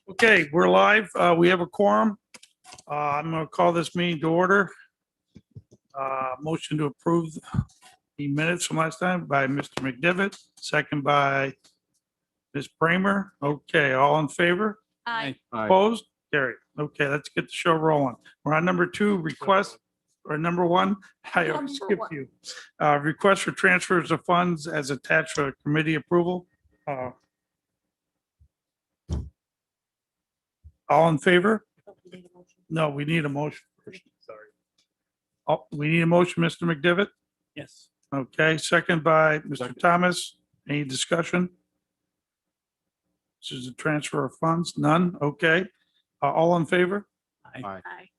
Okay, we're live. We have a quorum. I'm going to call this meeting to order. Motion to approve the minutes from last time by Mr. McDevitt, second by Ms. Bramer. Okay, all in favor? Aye. Opposed? Carried. Okay, let's get the show rolling. We're on number two, request, or number one. I Number skipped one. you. Request for transfers of funds as attached for committee approval. All in favor? No, we need a motion first. Sorry. Oh, we need a motion, Mr. McDevitt? Yes. Okay, second by Mr. Second. Thomas. Any discussion? This is a transfer of funds. None? Okay. All in favor? Aye.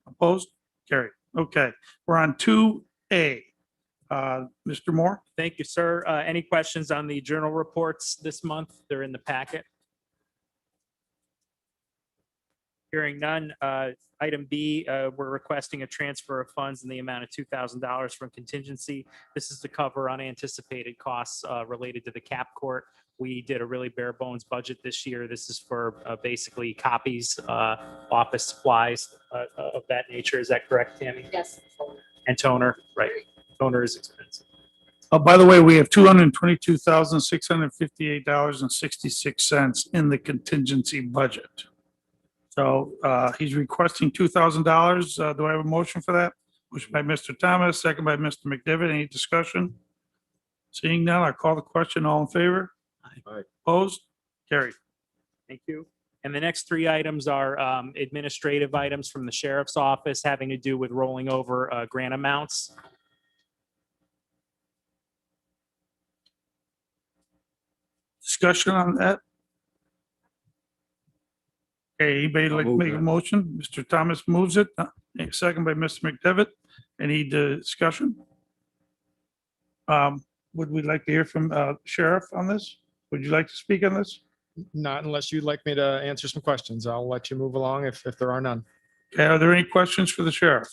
Opposed? Carried. Okay, we're on 2A. Mr. Moore? Thank you, sir. Any questions on the journal reports this month? They're in the packet. Hearing none. Item B, we're requesting a transfer of funds in the amount of $2,000 from contingency. This is to cover unanticipated costs related to the cap court. We did a really bare bones budget this year. This is for basically copies, office supplies of that nature. Is that correct, Tammy? Yes. And toner, right? Toner is expensive. Oh, by the way, we have $222,658.66 in the contingency budget. So he's requesting $2,000. Do I have a motion for that? Motion by Mr. Thomas, second by Mr. McDevitt. Any discussion? Seeing none, I call the question. All in favor? Aye. Opposed? Carried. Thank you. And the next three items are administrative items from the sheriff's office having to do with rolling over grant amounts. Discussion on that? Okay, anybody like to move make a that. motion? Mr. Thomas moves it. Second by Mr. McDevitt. Any discussion? Would we like to hear from Sheriff on this? Would you like to speak on this? Not unless you'd like me to answer some questions. I'll let you move along if there are none. Okay, are there any questions for the sheriff?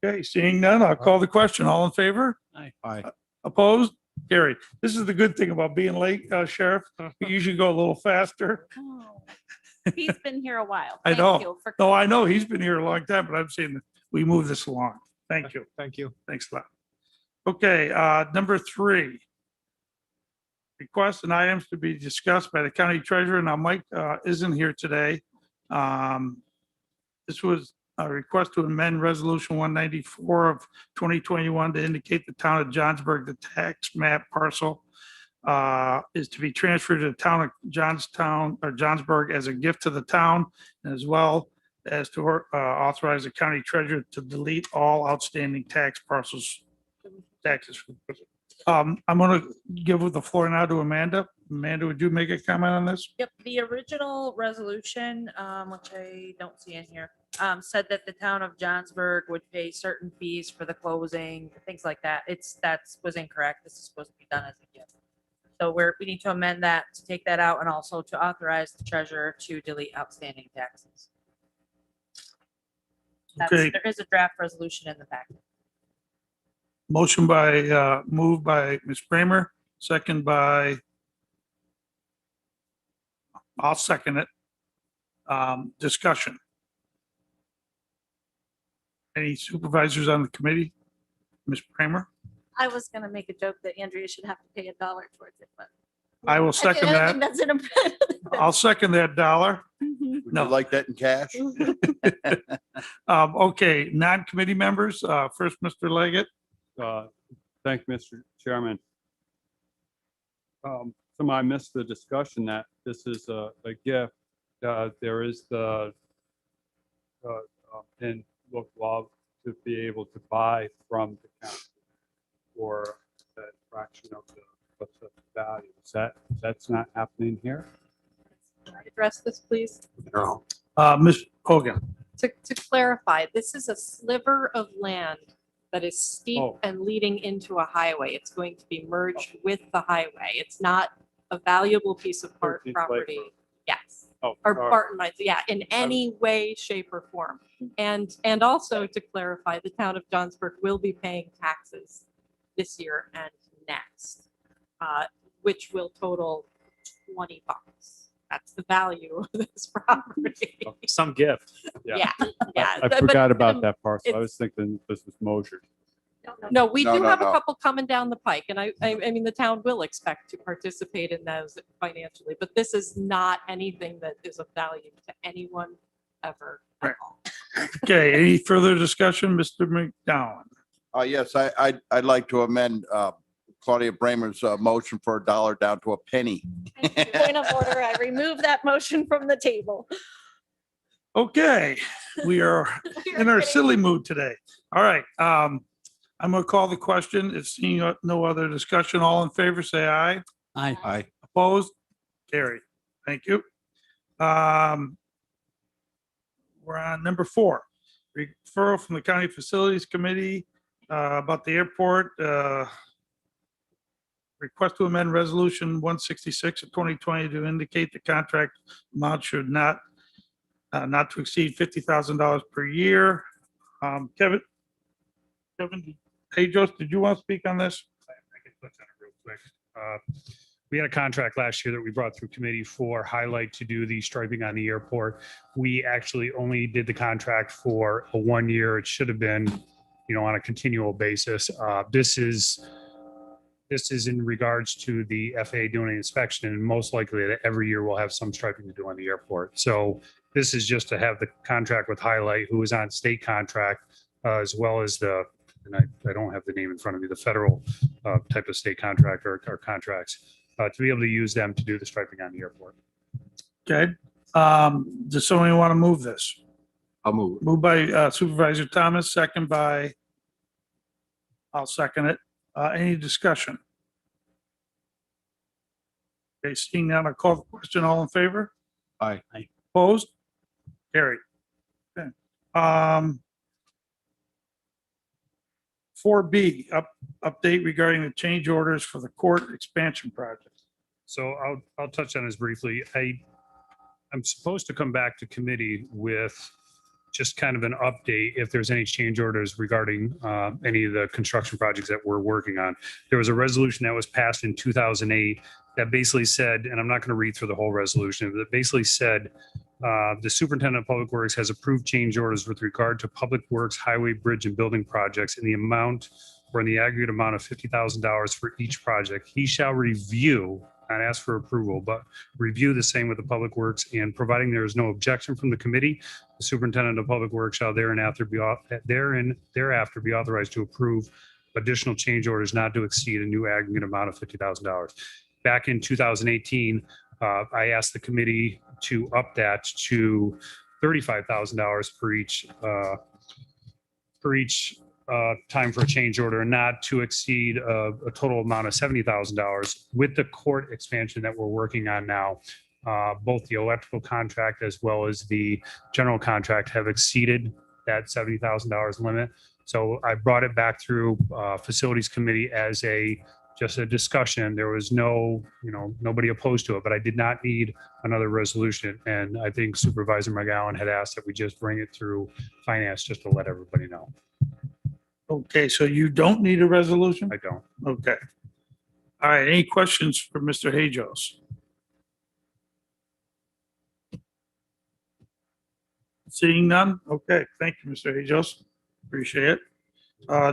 Okay, seeing none, I'll call the question. All in favor? Aye. Opposed? Carried. This is the good thing about being late, Sheriff. We usually go a little faster. Oh, he's been here a while. I Thank know. you for- No, I know he's been here a long time, but I'm saying that we move this along. Thank you. Thank you. Thanks a lot. Okay, number three. Requests and items to be discussed by the county treasurer. Now, Mike isn't here today. This was a request to amend Resolution 194 of 2021 to indicate the town of Johnsburg, the tax map parcel is to be transferred to the town of Johnstown or Johnsburg as a gift to the town, as well as to authorize the county treasurer to delete all outstanding tax parcels, taxes. I'm going to give the floor now to Amanda. Amanda, would you make a comment on this? Yep, the original resolution, which I don't see in here, said that the town of Johnsburg would pay certain fees for the closing, things like that. Was incorrect. This is supposed to be done as a gift. So we need to amend that to take that out and also to authorize the treasurer to delete outstanding taxes. Okay. There is a draft resolution in the packet. Motion by, moved by Ms. Bramer, second by, I'll second it. Discussion. Any supervisors on the committee? Ms. Bramer? I was gonna make a joke that Andrea should have to pay $1 towards it, but. I will second I that. think that's an. I'll second that dollar. Mhm. Would No. you like that in cash? Okay, non-committee members, first, Mr. Leggett. Thank you, Mr. Chairman. Some I missed the discussion that this is a gift. There is the and would love to be able to buy from the county for that fraction of what's the value. That's not happening here? Can I address this, please? Ms. Hogan. To clarify, this is a sliver of land that is steep Oh. and leading into a highway. It's going to be merged with the highway. It's not a valuable piece of 13th property. Lakefront. Yes, Oh, or sorry. Barton Mines, yeah, in any way, shape or form. And also to clarify, the town of Johnsburg will be paying taxes this year and next, which will total $20. That's the value of this property. Some gift. Yeah, yeah. I but- forgot but, about um, that parcel. I it's- was thinking this was Mosher. No, we No, do no, have a no. couple coming down the pike, and I mean, the town will expect to participate in those financially, but this is not anything that is of value to anyone ever at Right. all. Okay, any further discussion, Mr. McDowell? Yes, I'd like to amend Claudia Bramer's motion for $1 down to a penny. Point of order, I remove that motion from the table. Okay, we are in our silly mood today. All right, I'm gonna call the question. If seeing no other discussion, all in favor, say aye. Aye. Opposed? Carried. Thank you. We're on number 4, referral from the County Facilities Committee about the airport. Request to amend Resolution 166 of 2020 to indicate the contract amount should not to exceed $50,000 per year. Kevin, hey, Joseph, did you want to speak on this? I can touch on it real quick. We had a contract last year that we brought through committee for Highlight to do the striping on the airport. We actually only did the contract for a 1 year. It should have been, on a continual basis. This is in regards to the FAA doing an inspection, and most likely that every year we'll have some striping to do on the airport. So this is just to have the contract with Highlight, who is on state contract, as well as and I don't have the name in front of me, the federal type of state contract or contracts, to be able to use them to do the striping on the airport. Okay. Does somebody want to move this? I'll move. Moved by Supervisor Thomas, second by, I'll second it. Any discussion? Okay, seeing none, I'll call the question. All in favor? Aye. Opposed? Carried. Okay. 4B, update regarding the change orders for the court expansion project. So I'll touch on this briefly. I'm supposed to come back to committee with just kind of an update if there's any change orders regarding any of the construction projects that we're working on. There was a resolution that was passed in 2008 that basically said, and I'm not going to read through the whole resolution, but it basically said the superintendent of public works has approved change orders with regard to public works, highway, bridge, and building projects in the amount or in the aggregate amount of $50,000 for each project. He shall review, not ask for approval, but review the same with the public works, and providing there is no objection from the committee, the superintendent of public works shall thereafter be authorized to approve additional change orders not to exceed a new aggregate amount of $50,000. Back in 2018, I asked the committee to up that to $35,000 for each time for a change order, not to exceed a total amount of $70,000. With the court expansion that we're working on now, both the electrical contract as well as the general contract have exceeded that $70,000 limit. So I brought it back through facilities committee as just a discussion. There was nobody opposed to it, but I did not need another resolution. And I think Supervisor McGowan had asked that we just bring it through finance just to let everybody know. Okay, so you don't need a resolution? I don't. Okay. All right, any questions for Mr. Hajos? Seeing none? Okay, thank you, Mr. Hajos. Appreciate it.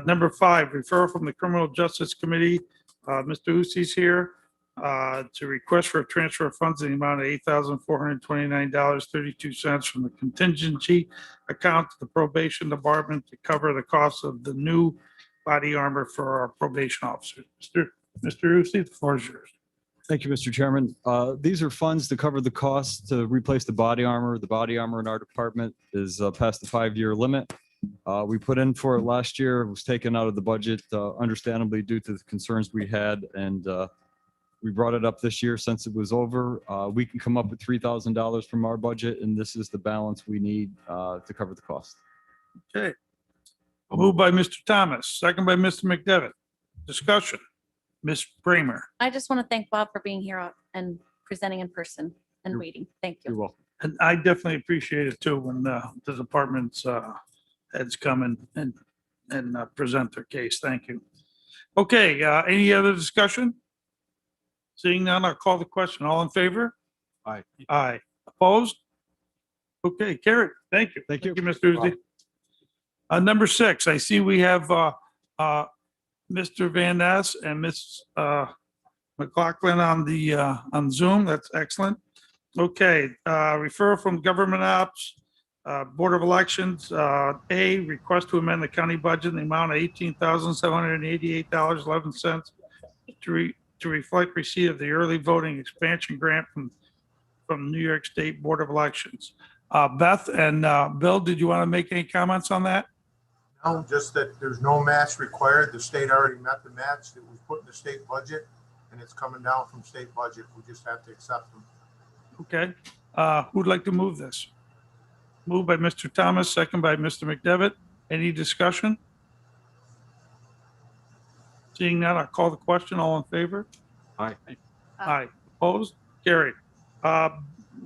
Number 5, referral from the Criminal Justice Committee. Mr. Usi's here to request for a transfer of funds in the amount of $8,429.32 from the contingency account to the probation department to cover the cost of the new body armor for our probation officers. Mr. Usi, the floor is yours. Thank you, Mr. Chairman. These are funds to cover the cost to replace the body armor. The body armor in our department is past the 5-year limit. We put in for it last year. It was taken out of the budget, understandably due to the concerns we had. And we brought it up this year since it was over. We can come up with $3,000 from our budget, and this is the balance we need to cover the cost. Okay. Moved by Mr. Thomas, second by Mr. McDevitt. Discussion. Ms. Bramer. I just want to thank Bob for being here and presenting in person and You're- reading. Thank You're you. welcome. And I definitely appreciate it too when the department's heads come and present their case. Thank you. Okay, any other discussion? Seeing none, I'll call the question. All in favor? Aye. Aye. Opposed? Okay, carried. Thank you. Thank you. Mr. Uzi. Number 6, I see we have Mr. Van Ness and Ms. McLaughlin on Zoom. That's excellent. Okay, referral from Government Ops, Board of Elections, A, request to amend the county budget in the amount of $18,788.11 to reflect receipt of the early voting expansion grant from New York State Board of Elections. Beth and Bill, did you want to make any comments on that? No, just that there's no match required. The state already met the match that was put in the state budget, and it's coming down from state budget. We just have to accept them. Okay, who'd like to move this? Moved by Mr. Thomas, second by Mr. McDevitt. Any discussion? Seeing none, I'll call the question. All in favor? Aye. Aye. Opposed? Carried.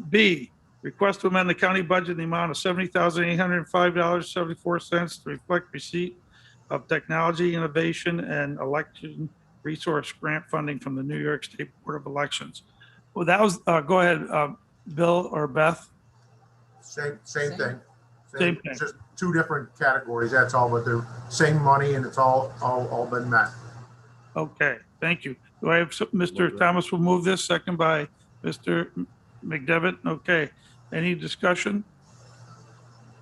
B, request to amend the county budget in the amount of $70,805.74 to reflect receipt of technology innovation and election resource grant funding from the New York State Board of Elections. Well, that was, go ahead, Bill or Beth. Same thing. Same thing. It's just two different categories, that's all, but they're same money and it's all been met. Okay, thank you. Do I have, Mr. Thomas will move this, second by Mr. McDevitt? Okay, any discussion?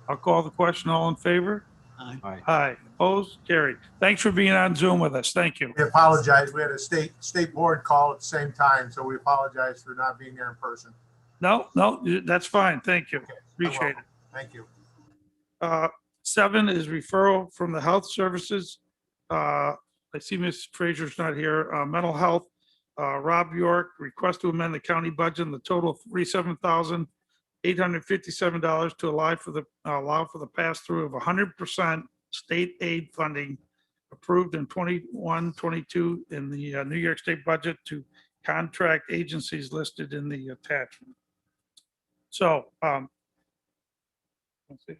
I'll call the question. All in favor? Aye. Aye. Opposed? Carried. Thanks for being on Zoom with us. Thank you. We apologize. We had a state board call at the same time, so we apologize for not being there in person. No, that's fine. Thank you. Appreciate it. Thank you. 7 is referral from the health services. I see Ms. Frazier's not here. Mental health, Rob York, request to amend the county budget in the total of $47,857 to allow for the pass-through of 100% state aid funding approved in 21-22 in the New York State budget to contract agencies listed in the attachment. So, let's see.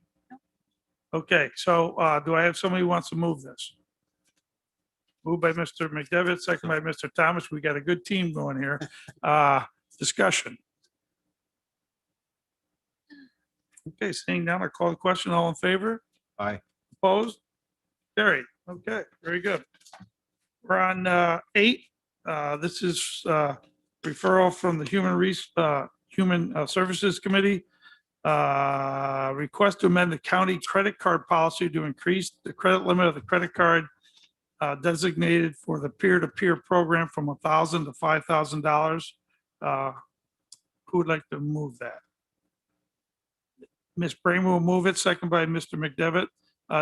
Okay, so do I have somebody who wants to move this? Moved by Mr. McDevitt, second by Mr. Thomas. We got a good team going here. Discussion. Okay, seeing none, I call the question. All in favor? Aye. Opposed? Carried. Okay, very good. We're on 8. This is referral from the Human Services Committee. Request to amend the county credit card policy to increase the credit limit of the credit card designated for the peer-to-peer program from $1,000 to $5,000. Who would like to move that? Ms. Bramer will move it, second by Mr. McDevitt.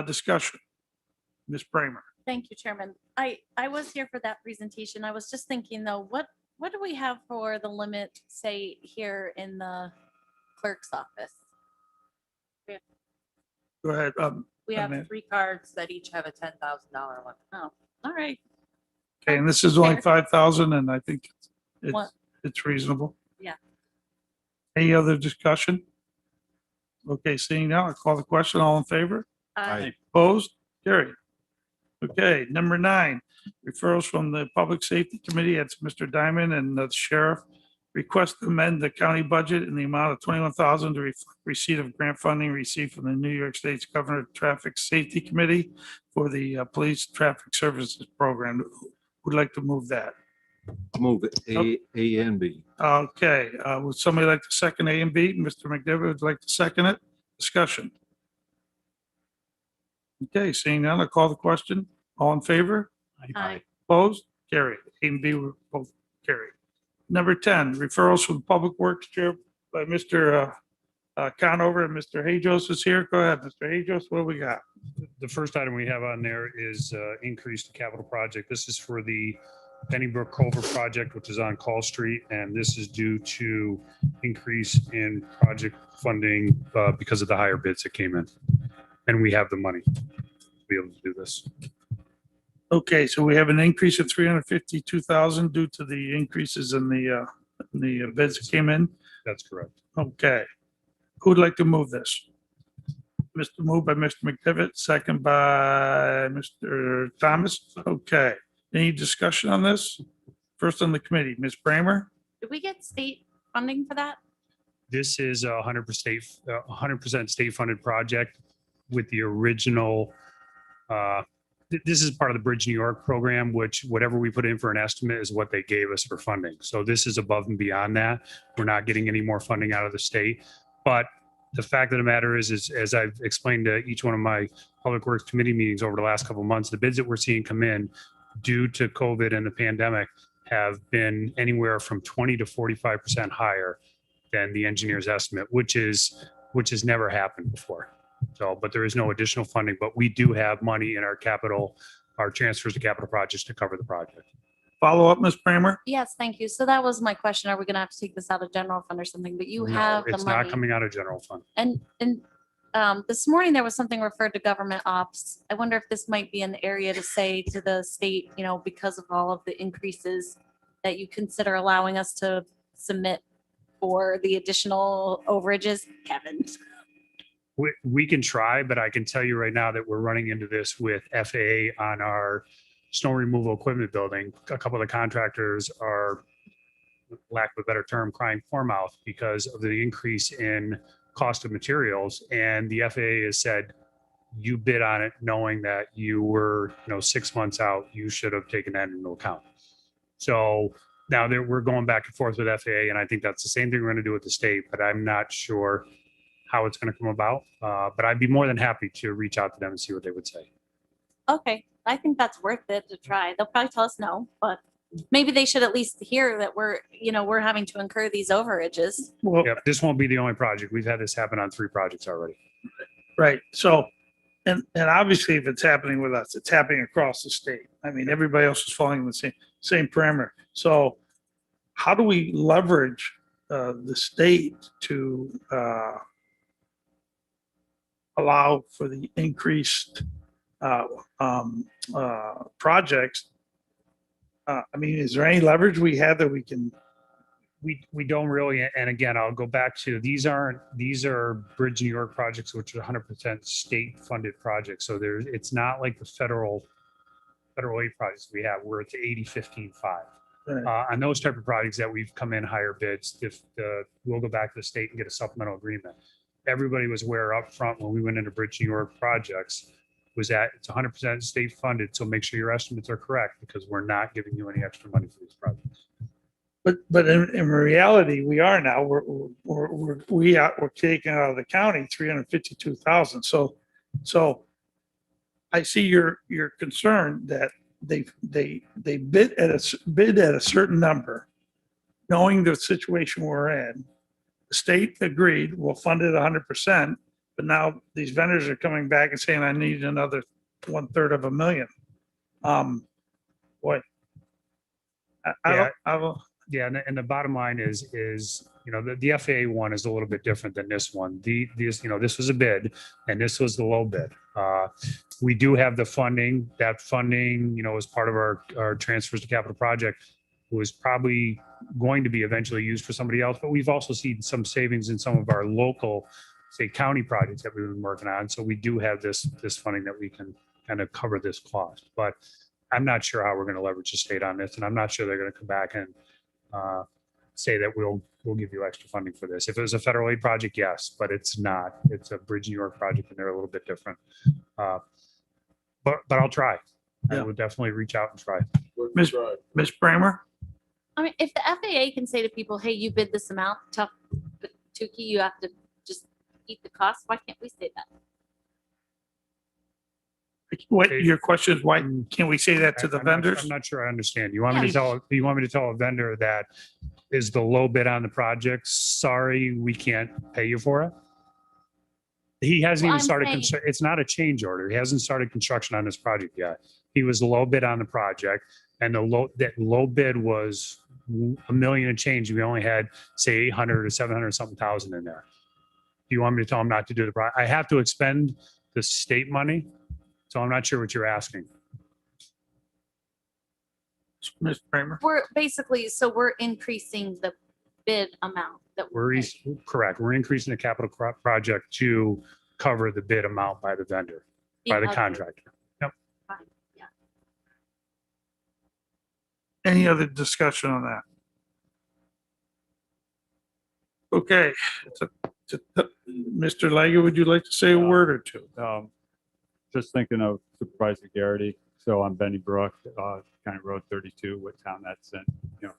Discussion. Ms. Bramer. Thank you, Chairman. I was here for that presentation. I was just thinking though, what do we have for the limit, say, here in the clerk's office? Go ahead. We have Madam. 3 cards that each have a $10,000 limit. Oh, all right. Okay, and this is only Fair. 5,000 and I think What? it's reasonable. Yeah. Any other discussion? Okay, seeing now, I call the question. All in favor? Aye. Opposed? Carried. Okay, number 9, referrals from the Public Safety Committee. It's Mr. Diamond and the Sheriff. Request to amend the county budget in the amount of $21,000 to reflect receipt of grant funding received from the New York State's Governor Traffic Safety Committee for the Police Traffic Services Program. Would like to move that? Move it, A and B. Okay, would somebody like to second A and B? Mr. McDevitt would like to second it. Discussion. Okay, seeing none, I'll call the question. All in favor? Aye. Opposed? Carried. A and B were both carried. Number 10, referrals from Public Works Chair by Mr. Conover and Mr. Hajos is here. Go ahead, Mr. Hajos, what do we got? The first item we have on there is increased capital project. This is for the Pennybrook Culver project, which is on Call Street, and this is due to increase in project funding because of the higher bids that came in. And we have the money to be able to do this. Okay, so we have an increase of 352,000 due to the increases in the bids that came in. That's correct. Okay. Who'd like to move this? Moved by Mr. McDevitt, second by Mr. Thomas. Okay. Any discussion on this? First on the committee, Ms. Bramer. Did we get state funding for that? This is a 100% state funded project with the original. This is part of the Bridge New York program, which whatever we put in for an estimate is what they gave us for funding. So this is above and beyond that. We're not getting any more funding out of the state. But the fact of the matter is as I've explained to each one of my Public Works Committee meetings over the last couple of months, the bids that we're seeing come in due to COVID and the pandemic have been anywhere from 20 to 45% higher than the engineer's estimate, which has never happened before. So, but there is no additional funding, but we do have money in our transfers to capital projects to cover the project. Follow up, Ms. Bramer. Yes, thank you. So that was my question. Are we gonna have to take this out of general fund or something? But you No, have the it's not money. coming out of general fund. And this morning there was something referred to government ops. I wonder if this might be an area to say to the state, you know, because of all of the increases that you consider allowing us to submit for the additional overages, Kevin. We can try, but I can tell you right now that we're running into this with FAA on our snow removal equipment building. A couple of the contractors are, lack of a better term, crying poor mouth because of the increase in cost of materials. And the FAA has said, you bid on it knowing that you were, 6 months out, you should have taken that into account. So now that we're going back and forth with FAA, and I think that's the same thing we're going to do with the state, but I'm not sure how it's going to come about. But I'd be more than happy to reach out to them and see what they would say. Okay, I think that's worth it to try. They'll probably tell us no, but maybe they should at least hear that we're having to incur these overages. Well, Yep, this won't be the only project. We've had this happen on 3 projects already. right. So, and obviously if it's happening with us, it's happening across the state. I mean, everybody else is following the same parameter. So how do we leverage the state to allow for the increased projects? I mean, is there any leverage we have that we can? We don't really, and again, I'll go back to, these are Bridge New York projects, which are 100% state funded projects. So it's not like the federal aid projects we have where it's 80-15-5. On those type of projects that we've come in higher bids, we'll go back to the state and get a supplemental agreement. Everybody was aware up front when we went into Bridge New York projects was that it's 100% state funded. So make sure your estimates are correct because we're not giving you any extra money for these projects. But in reality, we are now. We're taking out of the county 352,000. So I see your concern that they bid at a certain number, knowing the situation we're in. The state agreed, we'll fund it 100%, but now these vendors are coming back and saying, I need another 1/3 of a million. Boy. I will. Yeah, and the bottom line is the FAA one is a little bit different than this one. This was a bid, and this was the low bid. We do have the funding. That funding, is part of our transfers to capital project, was probably going to be eventually used for somebody else. But we've also seen some savings in some of our local, say, county projects that we've been working on. So we do have this funding that we can kind of cover this cost. But I'm not sure how we're going to leverage the state on this, and I'm not sure they're going to come back and say that we'll give you extra funding for this. If it was a federal aid project, yes, but it's not. It's a Bridge New York project, and they're a little bit different. But I'll try. I Yeah. will definitely reach out and try. Ms. Bramer? I mean, if the FAA can say to people, hey, you bid this amount, tough, but Tukey, you have to just eat the cost, why can't we say that? What your question is, why can't we say that to the I'm not- vendors? I'm not sure I understand. You want me to tell a vendor that is the low bid on the project, sorry, we can't pay you for it? He hasn't Well, even I'm started, saying- it's not a change order. He hasn't started construction on this project yet. He was the low bid on the project, and that low bid was $1 million and change. We only had, say, 800 or 700 something thousand in there. Do you want me to tell him not to do the project? I have to expend the state money, so I'm not sure what you're asking. Ms. Bramer? We're increasing the bid amount that we're paying. Correct. We're increasing the capital project to cover the bid amount by the vendor, by the other- contractor. Yep. Fine, yeah. Any other discussion on that? Okay, Mr. Lager, would you like to say a word or two? Just thinking of Supervisor Garrity. So on Benny Brook, County Road 32, what town that's in, you know.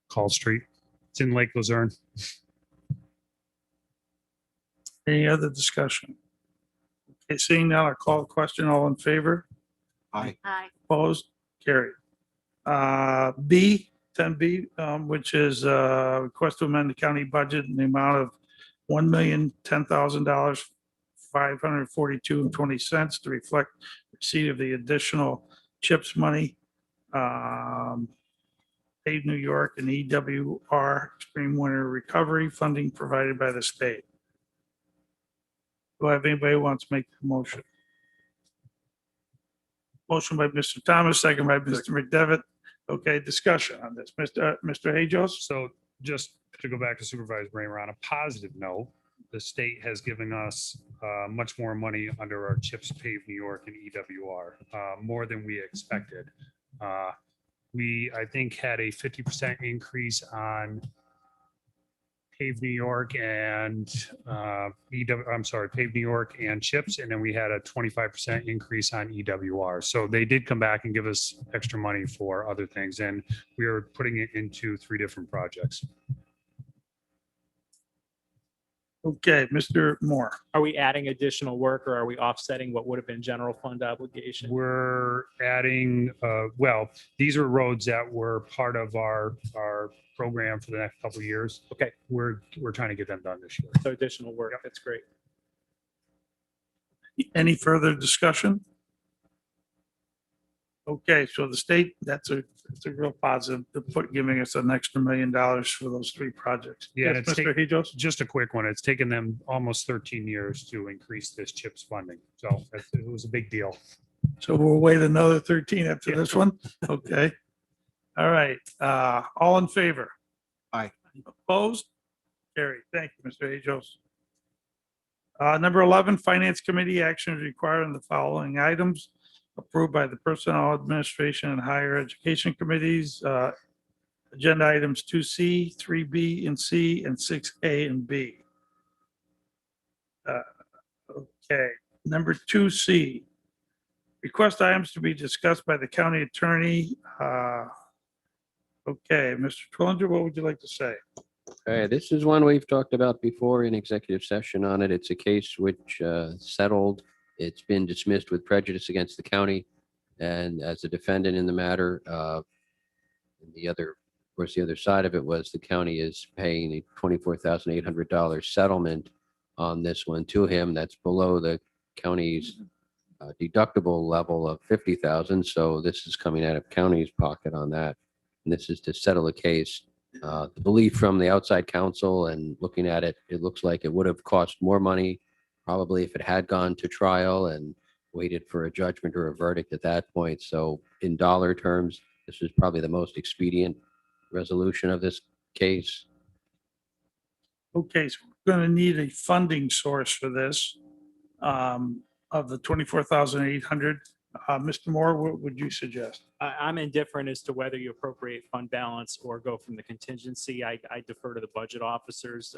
Call Street. It's in Lake Luzerne. Any other discussion? Okay, seeing now, I call the question. All in favor? Aye. Aye. Opposed? Carried. B, 10B, which is request to amend the county budget in the amount of $1,010,000, $542.20 to reflect receipt of the additional CHIPS money. Pave New York and EWR Extreme Winter Recovery funding provided by the state. Do I have anybody who wants to make the motion? Motion by Mr. Thomas, second by Mr. McDevitt. Okay, discussion on this. Mr. Hajos? So just to go back to Supervisor Bramer, on a positive note, the state has given us much more money under our CHIPS Pave New York and EWR, more than we expected. We, I think, had a 50% increase on Pave New York and Pave New York and CHIPS, and then we had a 25% increase on EWR. So they did come back and give us extra money for other things, and we are putting it into 3 different projects. Okay, Mr. Moore. Are we adding additional work or are we offsetting what would have been general fund obligation? We're adding, well, these are roads that were part of our program for the next couple of years. Okay. We're trying to get them done this year. So additional work. That's great. Any further discussion? Okay, so the state, that's a real positive to giving us an extra $1 million for those 3 projects. Yeah, and Yes, it's Mr. Hajos? just a quick one. It's taken them almost 13 years to increase this CHIPS funding. So it was a big deal. So we'll wait another 13 after this one? Okay. All right, all in favor? Aye. Opposed? Carried. Thank you, Mr. Hajos. Number 11, Finance Committee action is required on the following items approved by the Personnel Administration and Higher Education Committees. Agenda items 2C, 3B and C, and 6A and B. Okay, number 2C. Request items to be discussed by the county attorney. Okay, Mr. Twillinger, what would you like to say? This is one we've talked about before in executive session on it. It's a case which settled. It's been dismissed with prejudice against the county. And as a defendant in the matter, the other side of it was the county is paying a $24,800 settlement on this one to him. That's below the county's deductible level of $50,000. So this is coming out of county's pocket on that. And this is to settle a case. The belief from the outside counsel and looking at it, it looks like it would have cost more money probably if it had gone to trial and waited for a judgment or a verdict at that point. So in dollar terms, this is probably the most expedient resolution of this case. Okay, so we're going to need a funding source for this of the 24,800. Mr. Moore, what would you suggest? I'm indifferent as to whether you appropriate fund balance or go from the contingency. I defer to the budget officer's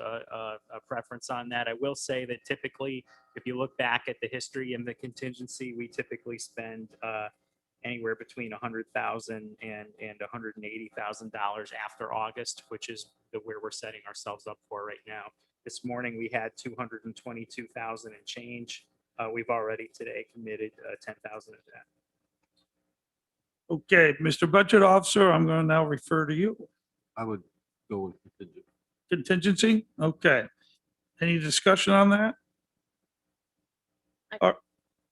preference on that. I will say that typically, if you look back at the history in the contingency, we typically spend anywhere between $100,000 and $180,000 after August, which is where we're setting ourselves up for right now. This morning, we had 222,000 and change. We've already today committed 10,000 of that. Okay, Mr. Budget Officer, I'm going to now refer to you. I would go with contingent. Contingency? Okay. Any discussion on that?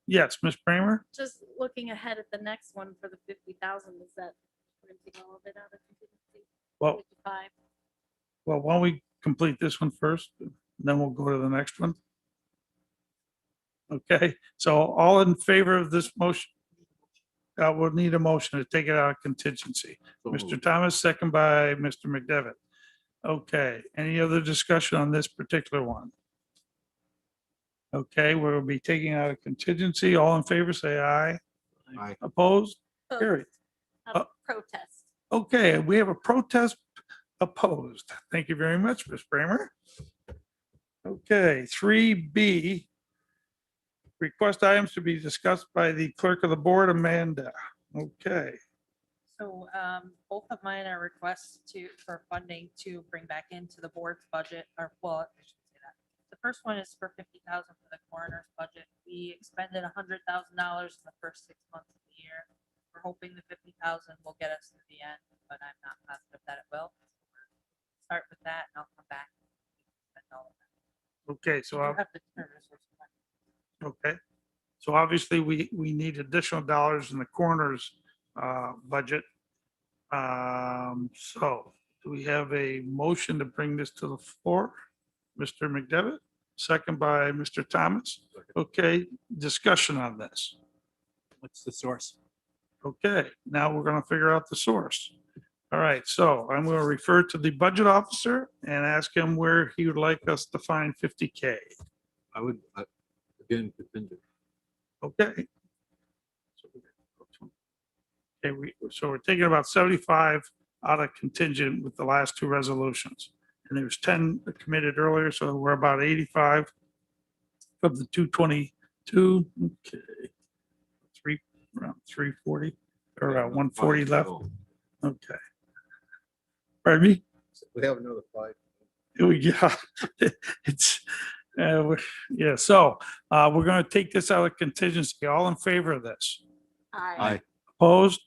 Yes, Ms. Kramer? Just looking ahead at the next one for the 50,000, is that rinsing all of it out of contingency? Well, 55. well, why don't we complete this one first, then we'll go to the next one. Okay, so all in favor of this motion? We'll need a motion to take it out of contingency. Mr. Thomas, second by Mr. McDevitt. Okay, any other discussion on this particular one? Okay, we'll be taking out a contingency. All in favor, say aye. Aye. Opposed? Carried. Protest. Okay, we have a protest opposed. Thank you very much, Ms. Bramer. Okay, 3B. Request items to be discussed by the clerk of the board, Amanda. Okay, So both of mine are requests for funding to bring back into the board's budget, or well, I shouldn't say that. The first one is for 50,000 for the coroner's budget. We expended $100,000 in the first 6 months of the year. We're hoping the 50,000 will get us to the end, but I'm not positive that it will. Start with that and I'll come back. Spend all of that. okay, so, We do have to determine a source of money. okay. So obviously, we need additional dollars in the coroner's budget. So do we have a motion to bring this to the floor? Mr. McDevitt, second by Mr. Thomas. Okay, discussion on this. What's the source? Okay, now we're gonna figure out the source. All right, so I'm gonna refer to the budget officer and ask him where he would like us to find 50K. I would, again, contingent. Okay. Okay, so we're taking about 75 out of contingent with the last two resolutions. And there was 10 committed earlier, so we're about 85 from the 222. Okay. Around 340 or around 140 left. Okay. Pardon me? We have another 5. Here we go. It's, yeah, so we're going to take this out of contingency. All in favor of this? Aye. Opposed?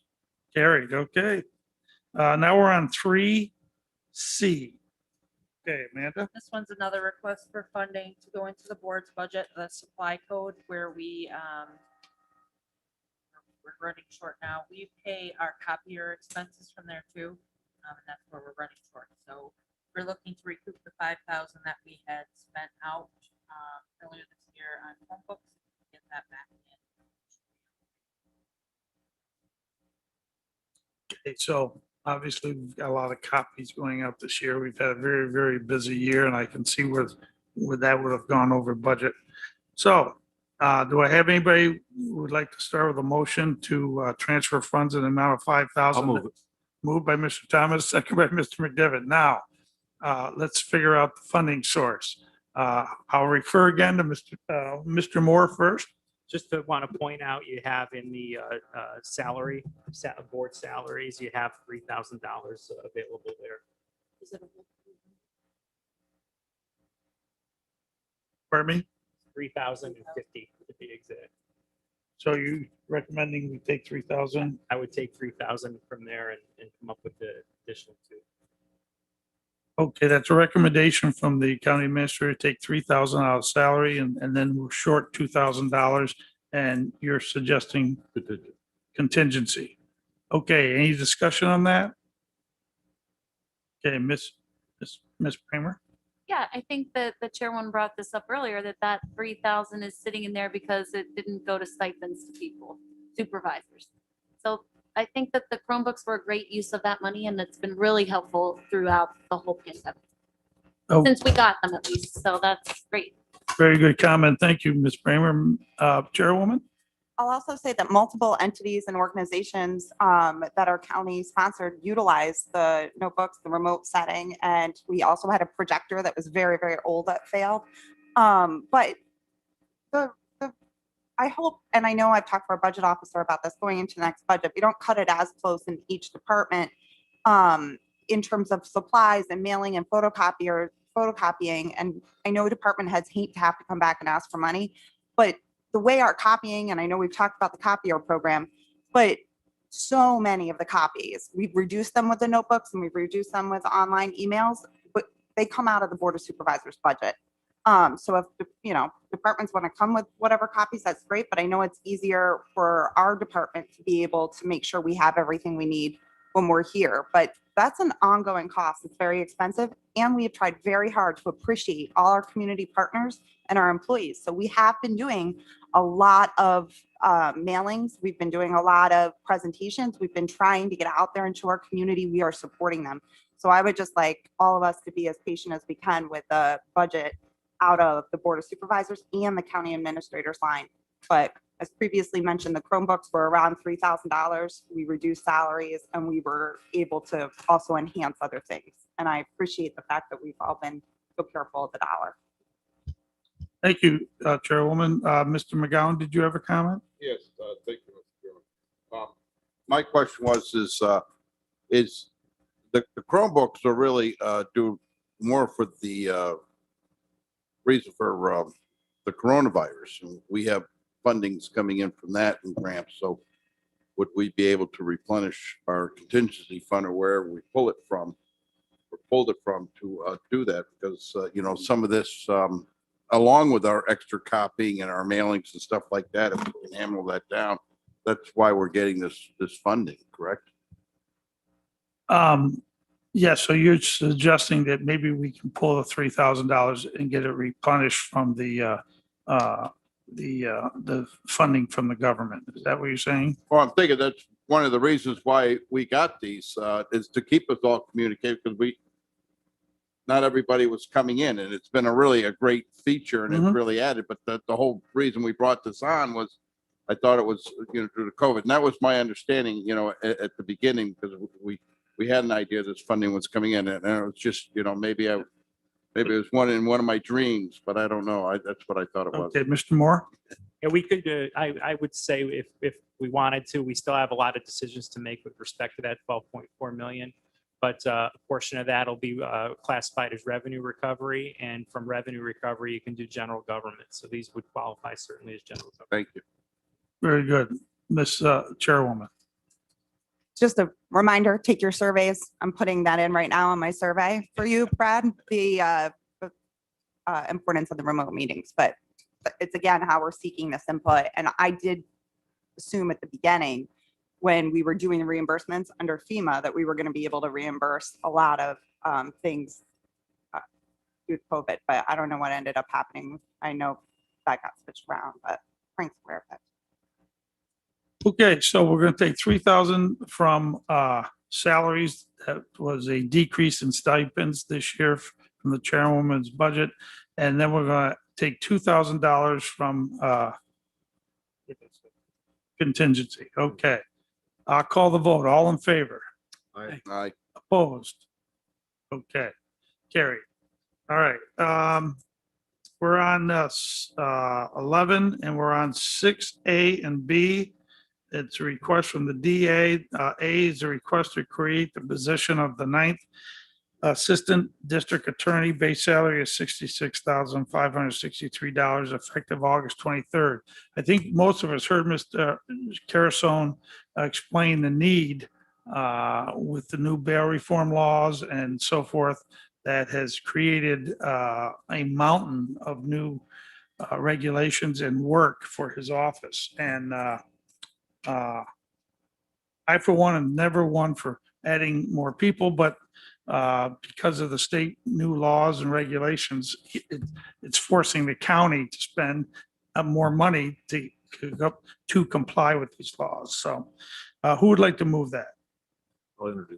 Carried, okay. Now we're on 3C. Okay, Amanda? This one's another request for funding to go into the board's budget, the supply code where we're running short now. We pay our copier expenses from there too. And that's where we're running short. So we're looking to recoup the 5,000 that we had spent out earlier this year on Chromebooks, get that back in. Okay, so obviously we've got a lot of copies going out this year. We've had a very, very busy year and I can see where that would have gone over budget. So do I have anybody who would like to start with a motion to transfer funds in the amount of 5,000? I'll move it. Moved by Mr. Thomas, second by Mr. McDevitt. Now, let's figure out the funding source. I'll refer again to Mr. Moore first. Just to want to point out, you have in the board salaries, you have $3,000 available there. Is it a- Pardon me? 3,050 to be exact. So you recommending we take 3,000? I would take 3,000 from there and come up with the additional 2. Okay, that's a recommendation from the county administrator, take 3,000 out of salary and then we're short $2,000 and you're suggesting Contingent. contingency. Okay, any discussion on that? Okay, Miss Kramer? Yeah, I think that the chairman brought this up earlier, that 3,000 is sitting in there because it didn't go to stipends to people, supervisors. So I think that the Chromebooks were a great use of that money and it's been really helpful throughout the whole pandemic. Oh. Since we got them at least, so that's great. Very good comment. Thank you, Ms. Bramer. Chairwoman? I'll also say that multiple entities and organizations that are county sponsored utilize the notebooks, the remote setting, and we also had a projector that was very, very old that failed. But I hope, and I know I've talked to our budget officer about this going into the next budget, we don't cut it as close in each department in terms of supplies and mailing and photocopying. And I know department heads hate to have to come back and ask for money, but the way our copying, and I know we've talked about the copier program, but so many of the copies, we've reduced them with the notebooks and we've reduced them with online emails, but they come out of the Board of Supervisors budget. So if, departments want to come with whatever copies, that's great, but I know it's easier for our department to be able to make sure we have everything we need when we're here. But that's an ongoing cost. It's very expensive. And we have tried very hard to appreciate all our community partners and our employees. So we have been doing a lot of mailings. We've been doing a lot of presentations. We've been trying to get out there into our community. We are supporting them. So I would just like all of us to be as patient as we can with the budget out of the Board of Supervisors and the county administrator's line. But As previously mentioned, the Chromebooks were around $3,000. We reduced salaries and we were able to also enhance other things. And I appreciate the fact that we've all been so careful of the dollar. Thank you, Chairwoman. Mr. McGowan, did you have a comment? Yes, thank you, Mr. Chairman. My question is the Chromebooks are really do more for the reason for the coronavirus. And we have fundings coming in from that and grants. So would we be able to replenish our contingency fund or wherever we pull it from or pulled it from to do that? Because, you know, some of this, along with our extra copying and our mailings and stuff like that, if we can handle that down, that's why we're getting this funding, correct? Yeah, so you're suggesting that maybe we can pull the $3,000 and get it replenished from the funding from the government. Is that what you're saying? Well, I'm thinking that's one of the reasons why we got these, is to keep us all communicated, because not everybody was coming in, and it's been a great feature, and it's really added, but the whole reason we brought this on was, I thought it was, you know, due to COVID, and that was my understanding, you know, at the beginning, because we had an idea this funding was coming in, and it was just, you know, maybe it was one of my dreams, but I don't know. That's what I thought it was. Okay, Mr. Moore? Yeah, we could, I would say if we wanted to, we still have a lot of decisions to make with respect to that 12.4 million. But a portion of that will be classified as revenue recovery, and from revenue recovery, you can do general government. So these would qualify certainly as general government. Thank you. Very good. Miss Chairwoman. Just a reminder, take your surveys. I'm putting that in right now on my survey for you, Brad, the importance of the remote meetings. But it's again, how we're seeking this input. And I did assume at the beginning, when we were doing the reimbursements under FEMA, that we were going to be able to reimburse a lot of things due to COVID, but I don't know what ended up happening. I know that got switched around, but Frank's aware of it. Okay, so we're going to take 3,000 from salaries. That was a decrease in stipends this year from the chairwoman's budget. And then we're going to take $2,000 from contingency. Okay. I'll call the vote. All in favor? Aye. Opposed? Okay, carried. All right. We're on 11 and we're on 6A and B. It's a request from the DA. A is a request to create the position of the 9th Assistant District Attorney. Base salary is $66,563 effective August 23rd. I think most of us heard Mr. Carasone explain the need with the new bail reform laws and so forth that has created a mountain of new regulations and work for his office. And I, for one, am never one for adding more people, but because of the state new laws and regulations, it's forcing the county to spend more money to comply with these laws. So who would like to move that?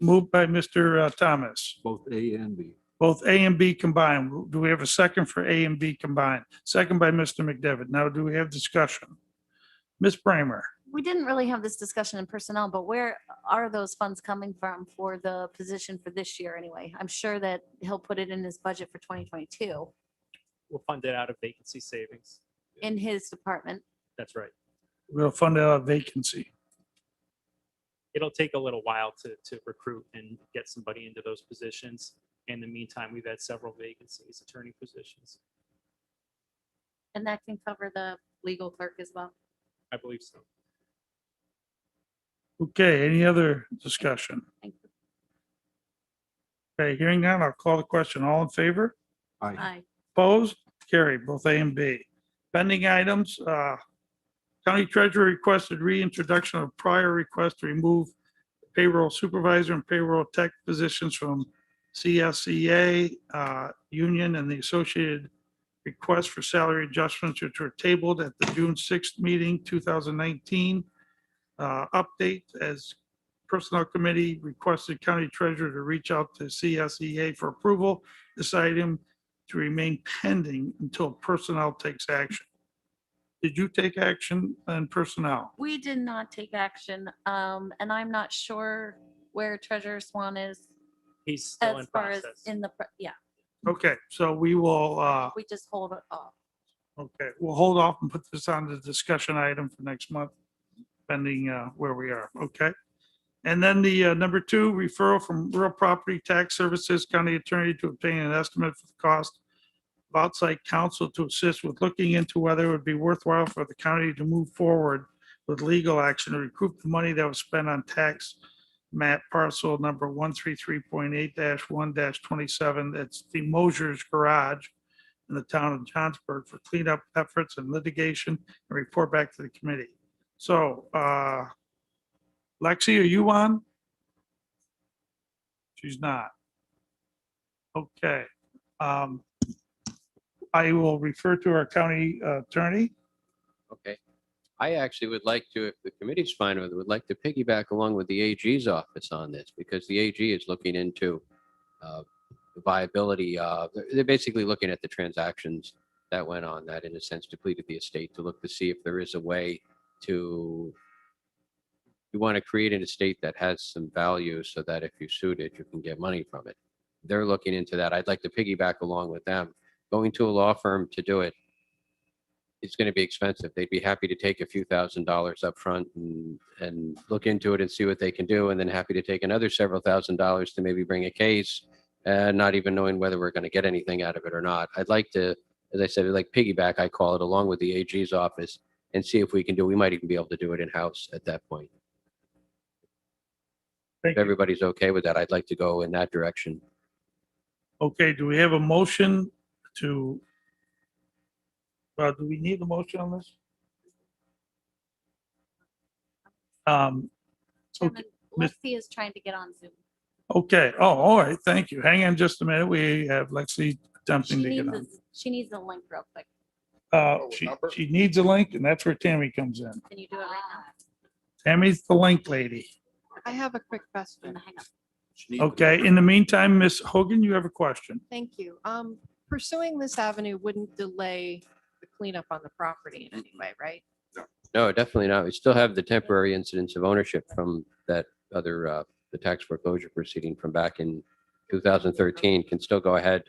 Moved by Mr. Thomas. Both A and B. Both A and B combined. Do we have a second for A and B combined? Second by Mr. McDevitt. Now, do we have discussion? Ms. Bramer. We didn't really have this discussion in personnel, but where are those funds coming from for the position for this year anyway? I'm sure that he'll put it in his budget for 2022 We'll fund it out of vacancy savings. in his department. That's right. We'll fund out a vacancy. It'll take a little while to recruit and get somebody into those positions. In the meantime, we've had several vacancies, attorney positions. And that can cover the legal clerk as well. I believe so. Okay, any other discussion? Thank you. Okay, hearing none, I'll call the question. All in favor? Aye. Opposed? Carried, both A and B. Pending items, County Treasurer requested reintroduction of prior request to remove payroll supervisor and payroll tech positions from CSEA, union, and the associated requests for salary adjustments, which were tabled at the June 6th meeting, 2019. Update as Personnel Committee requested County Treasurer to reach out to CSEA for approval. This item to remain pending until personnel takes action. did you take action on personnel? We did not take action, and I'm not sure where Treasurer Swan is He's still in as far as process. in the, yeah, Okay, so we will, we just hold it off. okay, we'll hold off and put this on the discussion item for next month, pending where we are, okay? And then the number 2, referral from Real Property Tax Services County Attorney to obtain an estimate for the cost of outside counsel to assist with looking into whether it would be worthwhile for the county to move forward with legal action to recoup the money that was spent on tax map parcel number 133.8-1-27. That's the Mosher's Garage in the town of Johnsburg for cleanup efforts and litigation, and report back to the committee. So, Lexi, are you on? She's not. Okay. I will refer to our county attorney. Okay. I actually would like to, if the committee's fine with it, would like to piggyback along with the AG's office on this, because the AG is looking into the viability of, they're basically looking at the transactions that went on that in a sense depleted the estate, to look to see if there is a way to, you want to create an estate that has some value so that if you suit it, you can get money from it. They're looking into that. I'd like to piggyback along with them. Going to a law firm to do it, it's going to be expensive. They'd be happy to take a few $1,000s up front and look into it and see what they can do, and then happy to take another several $1,000s to maybe bring a case, not even knowing whether we're going to get anything out of it or not. I'd like to, as I said, like piggyback, I call it, along with the AG's office, and see if we can do, we might even be able to do it in-house at that point. Thank If you. everybody's okay with that, I'd like to go in that direction. Okay, do we have a motion to, do we need a motion on this? Chairman, Miss- Lexi is trying to get on Zoom. Okay, oh, all right, thank you. Hang on just a minute. We have Lexi attempting She to get needs, on. she needs a link real quick. She needs a link, and that's where Tammy comes in. Can you do it right now? Tammy's the link lady. I have a quick question. Hang on. Okay, in the meantime, Miss Hogan, you have a question? Thank you. Pursuing this avenue wouldn't delay the cleanup on the property in any way, right? No, definitely not. We still have the temporary incidence of ownership from that other, the tax foreclosure proceeding from back in 2013, can still go ahead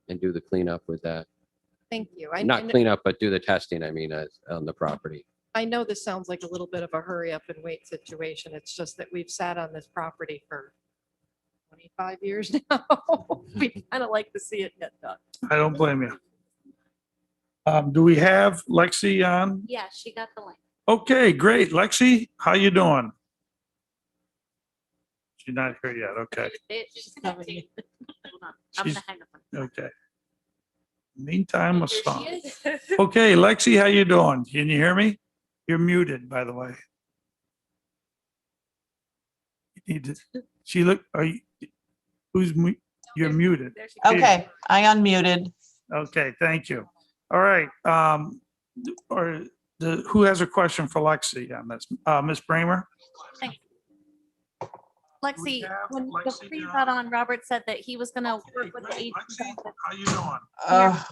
and do the cleanup with that. Thank you. Not clean up, but do the testing, I mean, on the property. I know this sounds like a little bit of a hurry up and wait situation. It's just that we've sat on this property for 25 years now. We kind of like to see it get done. I don't blame you. Do we have Lexi on? Yeah, she got the link. Okay, great. Lexi, how you doing? She's not here yet. Okay, She's connecting. Hold on. I'm She's- gonna hang up. okay. Meantime, a There she song. is. Okay, Lexi, how you doing? Can you hear me? You're muted, by the way. You need to, are you, you're muted. There she goes. Okay, I unmuted. Okay, thank you. All right, who has a question for Lexi on this? Ms. Bramer? Lexi, have when Lexi before you on? got on, Robert said that he was gonna work with the Lexi, agency. how you doing?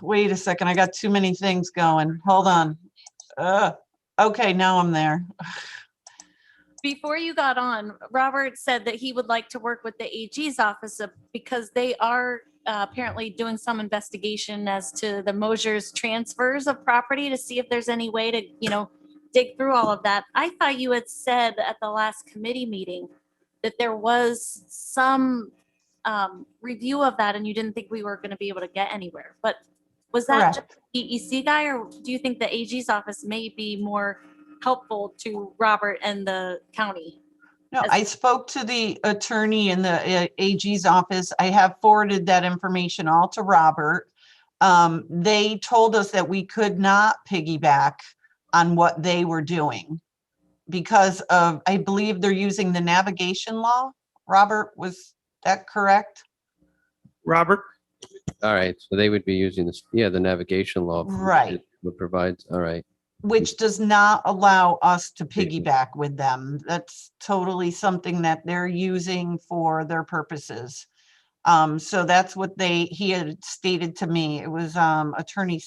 Wait a second, I got too many things going. Hold on. Okay, now I'm there. Before you got on, Robert said that he would like to work with the AG's office because they are apparently doing some investigation as to the Mosher's transfers of property to see if there's any way to, dig through all of that. I thought you had said at the last committee meeting that there was some review of that and you didn't think we were going to be able to get anywhere. But was that just the EEC guy, or do you think the AG's office may be more helpful to Robert and the county? No, I spoke to the attorney in the AG's office. I have forwarded that information all to Robert. They told us that we could not piggyback on what they were doing because of, I believe they're using the navigation law. Robert, was that correct? Robert? All right, so they would be using this, the navigation law. Right. What provides, all right. Which does not allow us to piggyback with them. That's totally something that they're using for their purposes. So that's what he had stated to me. It was Attorney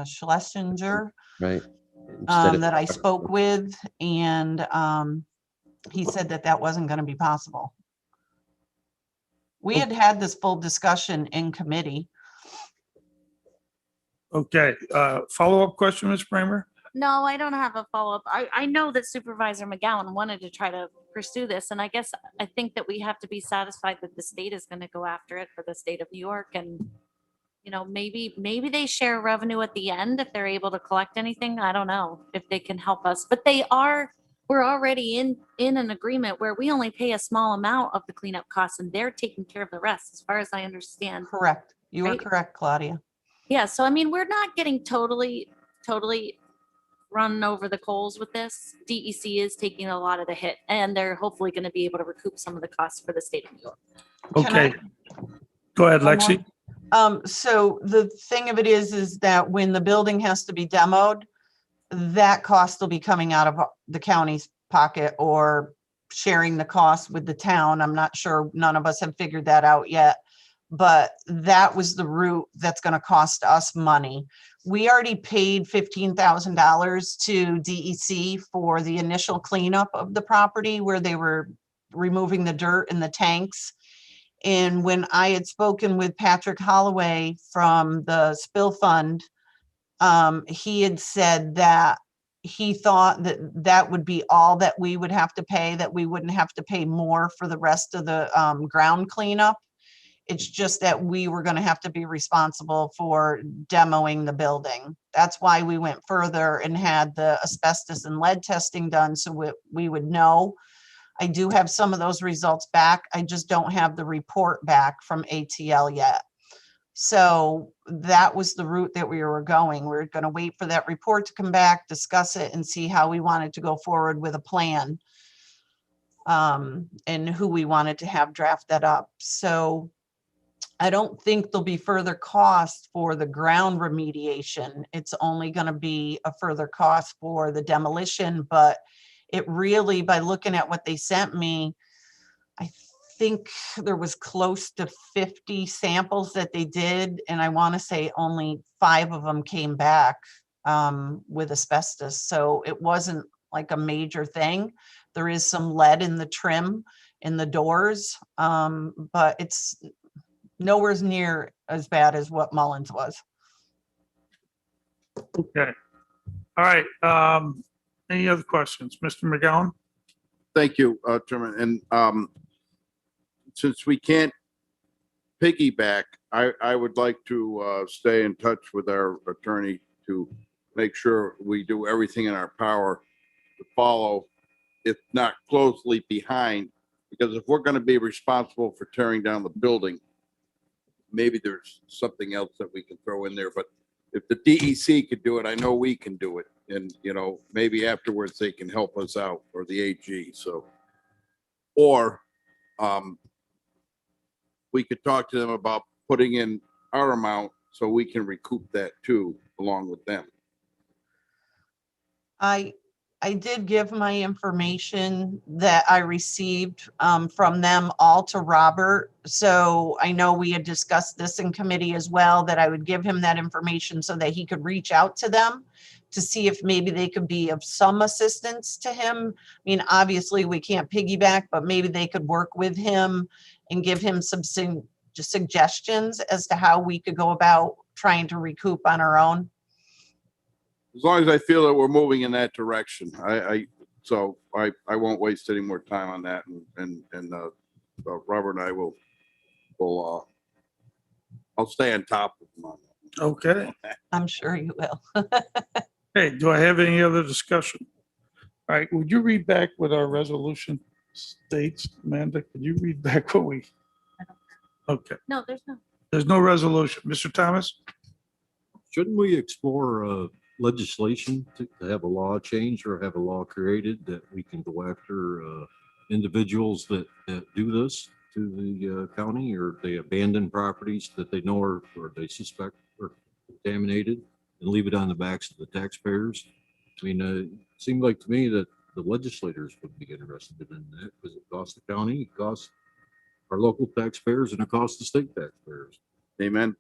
Schlesinger. Right. instead of that I spoke with, and he said that that wasn't going to be possible. We had had this full discussion in committee. Okay, follow-up question, Ms. Bramer? No, I don't have a follow-up. I know that Supervisor McGowan wanted to try to pursue this, and I guess I think that we have to be satisfied that the state is going to go after it for the state of New York, and, you know, maybe they share revenue at the end if they're able to collect anything. I don't know if they can help us, but we're already in an agreement where we only pay a small amount of the cleanup costs, and they're taking care of the rest, as far as I understand. Correct. You are Right. correct, Claudia. Yeah, so I mean, we're not getting totally run over the coals with this. DEC is taking a lot of the hit, and they're hopefully going to be able to recoup some of the costs for the state of New York. Can I- Okay. Go ahead, One Lexi. So the thing of it is that when the building has to be demoed, that cost will be coming out of the county's pocket or sharing the cost with the town. I'm not sure. None of us have figured that out yet. But that was the route that's going to cost us money. We already paid $15,000 to DEC for the initial cleanup of the property where they were removing the dirt in the tanks. And when I had spoken with Patrick Holloway from the Spill Fund, he had said that he thought that that would be all that we would have to pay, that we wouldn't have to pay more for the rest of the ground cleanup. It's just that we were going to have to be responsible for demoing the building. That's why we went further and had the asbestos and lead testing done so we would know. I do have some of those results back. I just don't have the report back from ATL yet. So that was the route that we were going. We were going to wait for that report to come back, discuss it, and see how we wanted to go forward with a plan, and who we wanted to have draft that up. So I don't think there'll be further costs for the ground remediation. It's only going to be a further cost for the demolition, but it really, by looking at what they sent me, I think there was close to 50 samples that they did, and I want to say only 5 of them came back with asbestos. So it wasn't like a major thing. There is some lead in the trim in the doors, but it's nowhere near as bad as what Mullins was. Okay. All right. Any other questions? Mr. McGowan? Thank you, Chairman. And since we can't piggyback, I would like to stay in touch with our attorney to make sure we do everything in our power to follow, if not closely behind, because if we're going to be responsible for tearing down the building, maybe there's something else that we can throw in there. But if the DEC could do it, I know we can do it. And, you know, maybe afterwards they can help us out, or the AG. So, or we could talk to them about putting in our amount so we can recoup that too, along with them. I did give my information that I received from them all to Robert. So I know we had discussed this in committee as well, that I would give him that information so that he could reach out to them to see if maybe they could be of some assistance to him. I mean, obviously we can't piggyback, but maybe they could work with him and give him some suggestions as to how we could go about trying to recoup on our own. As long as I feel that we're moving in that direction, so I won't waste any more time on that, and Robert and I will I'll stay on top of them on that. Okay. I'm sure you will. Hey, do I have any other discussion? All right, would you read back what our resolution states, Amanda? Could you read back what we? Okay, No, there's no resolution. Mr. Thomas? Shouldn't we explore legislation to have a law changed or have a law created that we can go after individuals that do this to the county, or they abandon properties that they know or they suspect are contaminated and leave it on the backs of the taxpayers? I mean, it seemed like to me that the legislators would be interested in that because it costs the county, it costs our local taxpayers, and it costs the state taxpayers. Amen.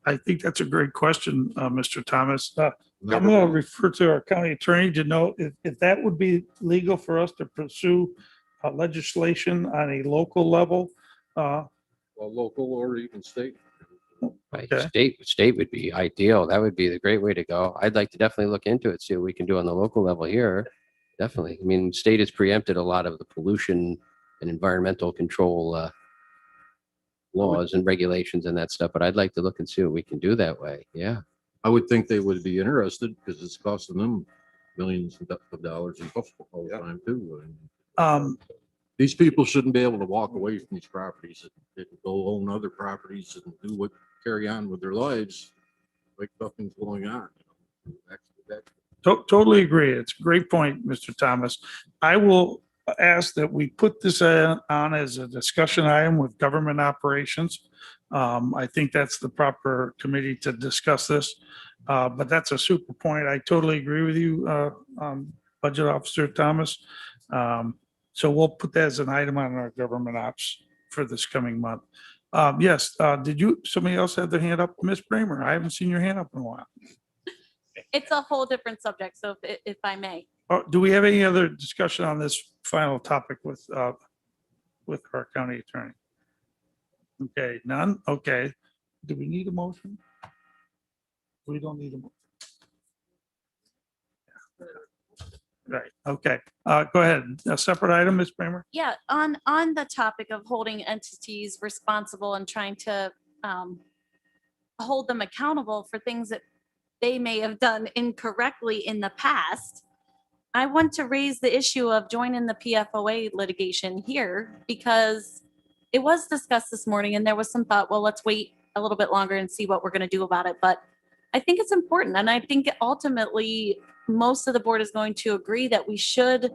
I think that's a great question, Mr. Thomas. I'm going to refer to our county attorney to know if that would be legal for us to pursue legislation on a local level. Well, local or even state. Right, Okay. state would be ideal. That would be the great way to go. I'd like to definitely look into it, see what we can do on the local level here. Definitely. I mean, state has preempted a lot of the pollution and environmental control laws and regulations and that stuff, but I'd like to look and see what we can do that way. Yeah. I would think they would be interested because it's costing them millions of dollars all the time too. And these people shouldn't be able to walk away from these properties and go own other properties and carry on with their lives like nothing's going on. Totally agree. It's a great point, Mr. Thomas. I will ask that we put this on as a discussion item with government operations. I think that's the proper committee to discuss this. But that's a super point. I totally agree with you, Budget Officer Thomas. So we'll put that as an item on our government ops for this coming month. Yes, somebody else had their hand up? Ms. Bramer, I haven't seen your hand up in a while. It's a whole different subject, so if I may. Do we have any other discussion on this final topic with our county attorney? Okay, none? Okay. Do we need a motion? We don't need a motion. Right, okay. Go ahead. A separate item, Ms. Bramer? Yeah, on the topic of holding entities responsible and trying to hold them accountable for things that they may have done incorrectly in the past, I want to raise the issue of joining the PFOA litigation here because it was discussed this morning and there was some thought, well, let's wait a little bit longer and see what we're going to do about it. But I think it's important. And I think ultimately most of the board is going to agree that we should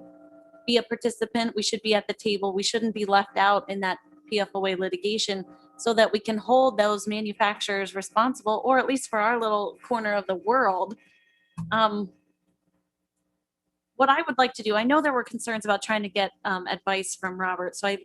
be a participant. We should be at the table. We shouldn't be left out in that PFOA litigation so that we can hold those manufacturers responsible, or at least for our little corner of the world. What I would like to do, I know there were concerns about trying to get advice from Robert. So I'm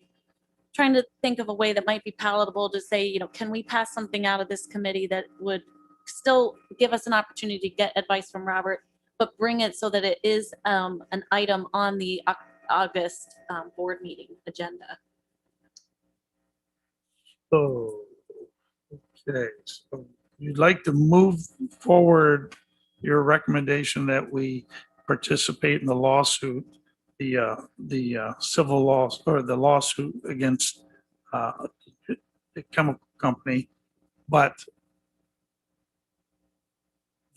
trying to think of a way that might be palatable to say, can we pass something out of this committee that would still give us an opportunity to get advice from Robert, but bring it so that it is an item on the August board meeting agenda. So, okay, so you'd like to move forward your recommendation that we participate in the lawsuit, the civil laws or the lawsuit against the chemical company, but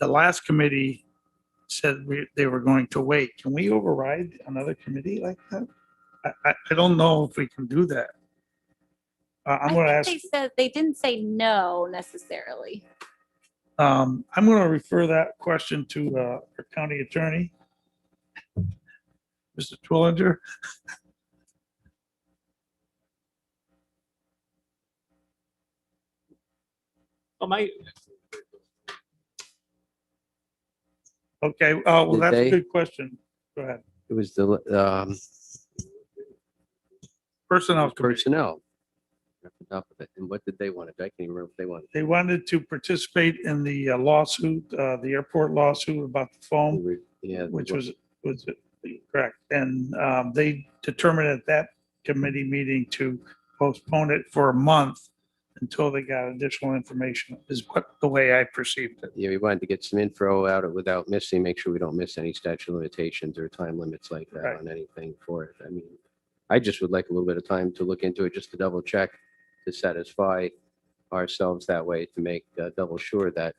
the last committee said they were going to wait. Can we override another committee like that? I don't know if we can do that. I'm going to ask. They said they didn't say no necessarily. I'm going to refer that question to our county attorney, Mr. Twillinger. Well, Okay, well, Did that's a they- good question. Go ahead. It was the Personnel committee. personnel. At the top of it. And what did they want to do? I can't even remember if they wanted. They wanted to participate in the lawsuit, the airport lawsuit about the foam, Yeah. which was correct. And they determined at that committee meeting to postpone it for a month until they got additional information, is the way I perceived it. Yeah, we wanted to get some info out without missing, make sure we don't miss any statute of limitations or time limits like that Right. on anything for it. I mean, I just would like a little bit of time to look into it, just to double check, to satisfy ourselves that way, to make double sure that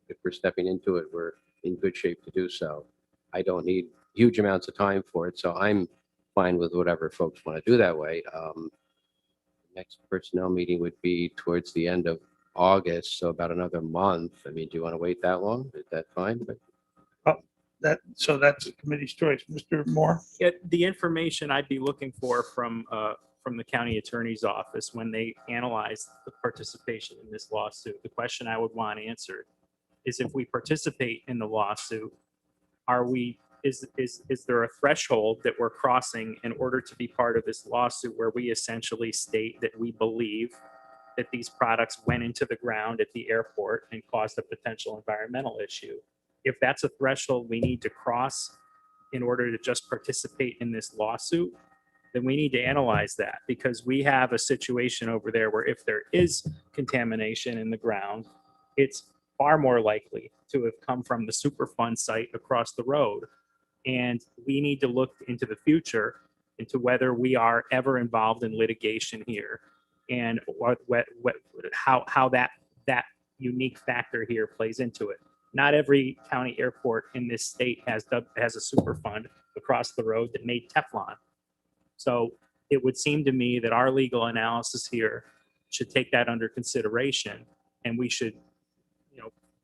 if we're stepping into it, we're in good shape to do so. I don't need huge amounts of time for it, so I'm fine with whatever folks want to do that way. Next personnel meeting would be towards the end of August, so about another month. I mean, do you want to wait that long? Is that fine? So that's the committee's choice. Mr. Moore? Yeah, the information I'd be looking for from the county attorney's office when they analyze the participation in this lawsuit, the question I would want answered is, if we participate in the lawsuit, is there a threshold that we're crossing in order to be part of this lawsuit where we essentially state that we believe that these products went into the ground at the airport and caused a potential environmental issue? if that's a threshold we need to cross in order to just participate in this lawsuit, then we need to analyze that, because we have a situation over there where if there is contamination in the ground, it's far more likely to have come from the Superfund site across the road. And we need to look into the future into whether we are ever involved in litigation here, and how that unique factor here plays into it. Not every county airport in this state has a Superfund across the road that made Teflon. So it would seem to me that our legal analysis here should take that under consideration, and we should,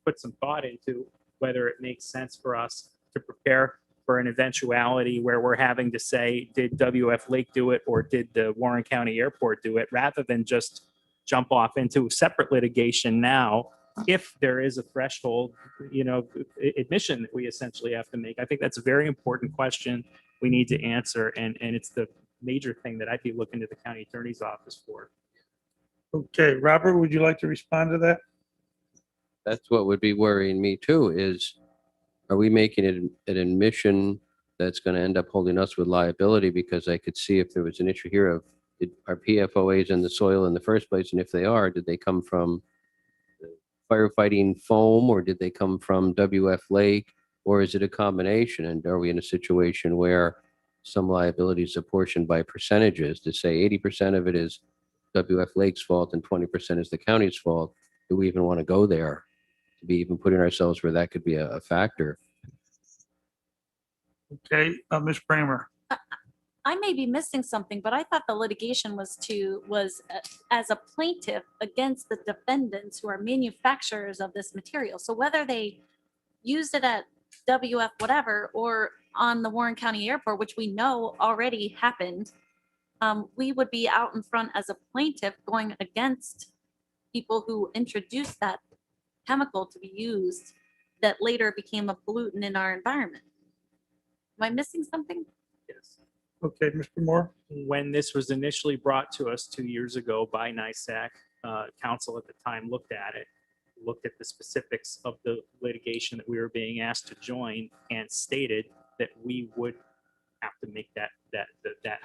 put some thought into whether it makes sense for us to prepare for an eventuality where we're having to say, did WF Lake do it or did the Warren County Airport do it, rather than just jump off into separate litigation now, if there is a threshold, admission that we essentially have to make. I think that's a very important question we need to answer, and it's the major thing that I'd be looking to the county attorney's office for. Okay, Robert, would you like to respond to that? That's what would be worrying me too, is are we making it an admission that's going to end up holding us with liability? Because I could see if there was an issue here of, are PFOAs in the soil in the first place? And if they are, did they come from firefighting foam, or did they come from WF Lake, or is it a combination? And are we in a situation where some liability is apportioned by percentages to say 80% of it is WF Lake's fault and 20% is the county's fault? Do we even want to go there, to be even putting ourselves where that could be a factor? Okay, Ms. Bramer. I may be missing something, but I thought the litigation was as a plaintiff against the defendants who are manufacturers of this material. So whether they used it at WF whatever or on the Warren County Airport, which we know already happened, we would be out in front as a plaintiff going against people who introduced that chemical to be used that later became a pollutant in our environment. Am I missing something? Yes. Okay, Mr. Moore. When this was initially brought to us 2 years ago by NISAC, council at the time looked at it, looked at the specifics of the litigation that we were being asked to join, and stated that we would have to make that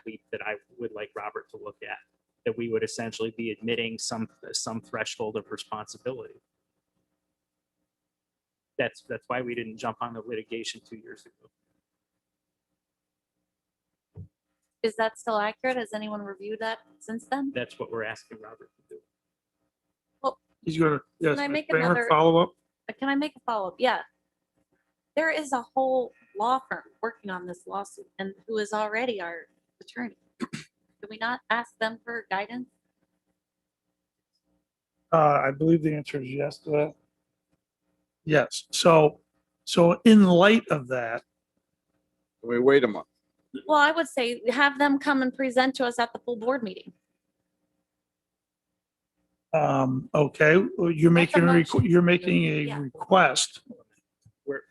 leap that I would like Robert to look at, that we would essentially be admitting some threshold of responsibility. That's why we didn't jump on the litigation 2 years ago. Is that still accurate? Has anyone reviewed that since then? That's what we're asking Robert to do. He's going to, yes, Can I Ms. make Bramer, another- follow up? Can I make a follow-up? Yeah. There is a whole law firm working on this lawsuit and who is already our attorney. Can we not ask them for guidance? I believe the answer is yes to that. Yes. So in light of that, Can we wait a month? Well, I would say have them come and present to us at the full board meeting. okay, well, you're That's a making, motion. you're making a Yeah. request. We're-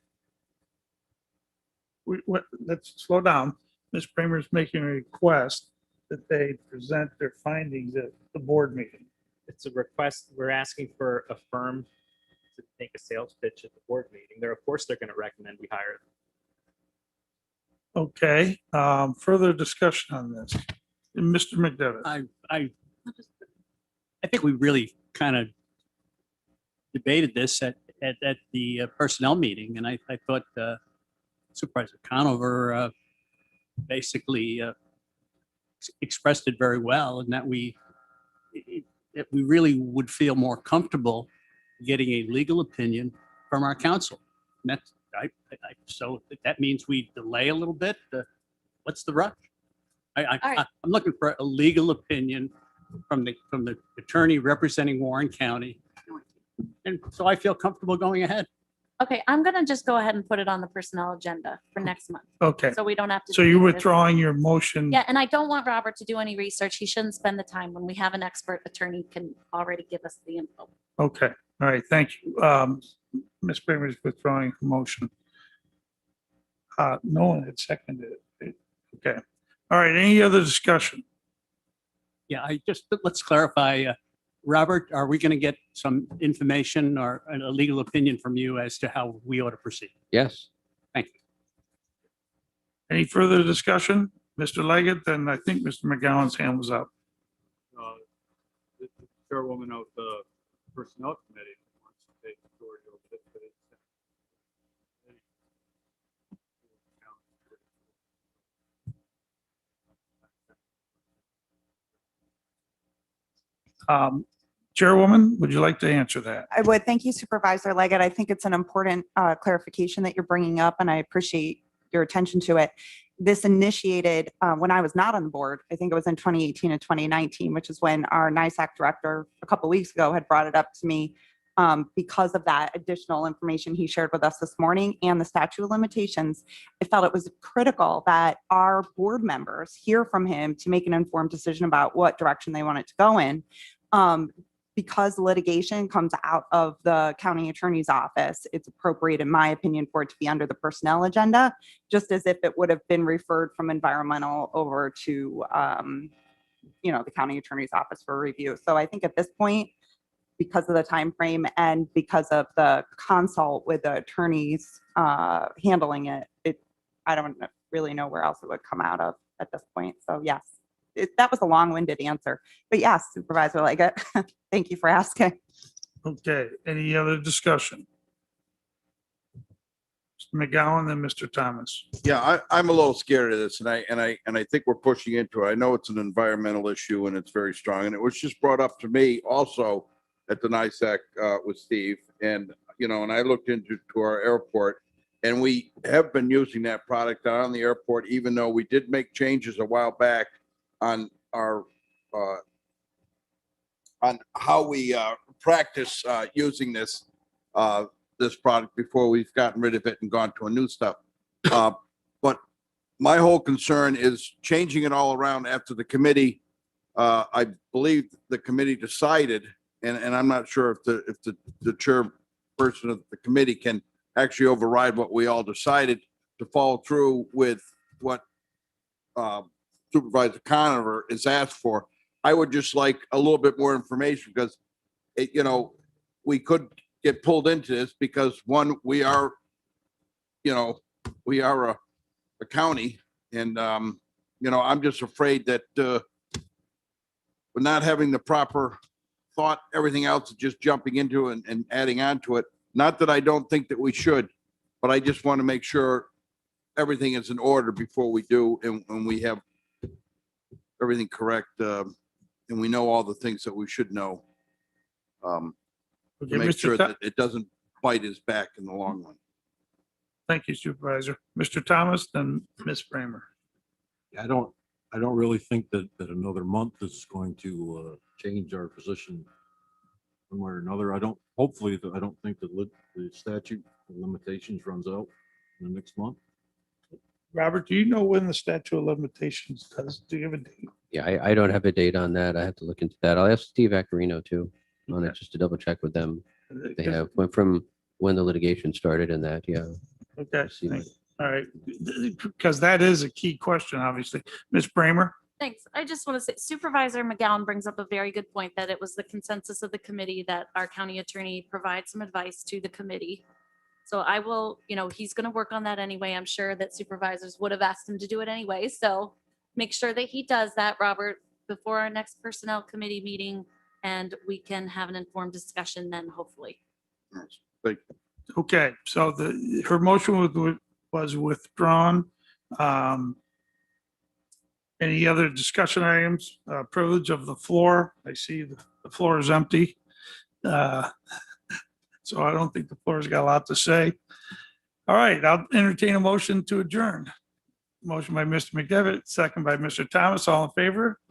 Let's slow down. Ms. Kramer's making a request that they present their findings at the board meeting. It's a request. We're asking for a firm to make a sales pitch at the board meeting. Of course, they're going to recommend we hire them. Okay, further discussion on this. Mr. McDevitt. I think we really kind of debated this at the personnel meeting, and I thought Supervisor Conover basically expressed it very well, and that we really would feel more comfortable getting a legal opinion from our counsel. And that's so that means we delay a little bit. What's the rush? I'm looking for a legal opinion from the attorney representing Warren County, and so I feel comfortable going ahead. Okay, I'm gonna just go ahead and put it on the personnel agenda for next month. Okay. So we don't have to. So do you're this. withdrawing your motion? Yeah, and I don't want Robert to do any research. He shouldn't spend the time when we have an expert attorney can already give us the info. Okay, all right, thank you. Ms. Kramer is withdrawing her motion. No one had seconded it. Okay, all right, any other discussion? Yeah, let's clarify. Robert, are we going to get some information or a legal opinion from you as to how we ought to proceed? Yes. Thank you. Any further discussion? Mr. Leggett, then I think Mr. McGowan's hand was up. The chairwoman of the personnel committee wants to take authority over this, but it's Chairwoman, would you like to answer that? I would. Thank you, Supervisor Leggett. I think it's an important clarification that you're bringing up, and I appreciate your attention to it. This initiated when I was not on the board. I think it was in 2018 and 2019, which is when our NISAC director a couple of weeks ago had brought it up to me because of that additional information he shared with us this morning and the statute of limitations. I felt it was critical that our board members hear from him to make an informed decision about what direction they want it to go in. Because litigation comes out of the county attorney's office, it's appropriate, in my opinion, for it to be under the personnel agenda, just as if it would have been referred from environmental over to, the county attorney's office for review. So I think at this point, because of the time frame and because of the consult with the attorneys handling it, I don't really know where else it would come out of at this point. So yes. That was a long-winded answer, but yes, Supervisor Leggett, thank you for asking. Okay, any other discussion? Mr. McGowan, then Mr. Thomas. Yeah, I'm a little scared of this, and I think we're pushing into it. I know it's an environmental issue and it's very strong, and it was just brought up to me also at the NISAC with Steve, and and I looked into our airport, and we have been using that product on the airport, even though we did make changes a while back on our on how we practice using this product before we've gotten rid of it and gone to a new stuff. But my whole concern is changing it all around after the committee. I believe the committee decided, and I'm not sure if the chairperson of the committee can actually override what we all decided, to follow through with what Supervisor Conover is asked for. I would just like a little bit more information, because we could get pulled into this because one, we are a county, and I'm just afraid that we're not having the proper thought, everything else is just jumping into and adding on to it. Not that I don't think that we should, but I just want to make sure everything is in order before we do, and we have everything correct, and we know all the things that we should know, to make sure that it doesn't bite his back in the long run. Thank you, Supervisor. Mr. Thomas, then Ms. Bramer. I don't really think that another month is going to change our position one way or another. I don't think that the statute of limitations runs out in the next month. Robert, do you know when the statute of limitations does? Do you have a date? Yeah, I don't have a date on that. I have to look into that. I'll ask Steve Accarino too on it, just to double check with them. They have went from when the litigation started and that, yeah. Okay, all right, because that is a key question, obviously. Ms. Bramer? Thanks. I just want to say Supervisor McGowan brings up a very good point, that it was the consensus of the committee that our county attorney provide some advice to the committee. So I will, he's going to work on that anyway. I'm sure that supervisors would have asked him to do it anyway. So make sure that he does that, Robert, before our next personnel committee meeting, and we can have an informed discussion then, hopefully. Thank you. Okay, so her motion was withdrawn. Any other discussion items? Privilege of the floor. I see the floor is empty. So I don't think the floor's got a lot to say. All right, I'll entertain a motion to adjourn. Motion by Mr. McDevitt, second by Mr. Thomas. All in favor?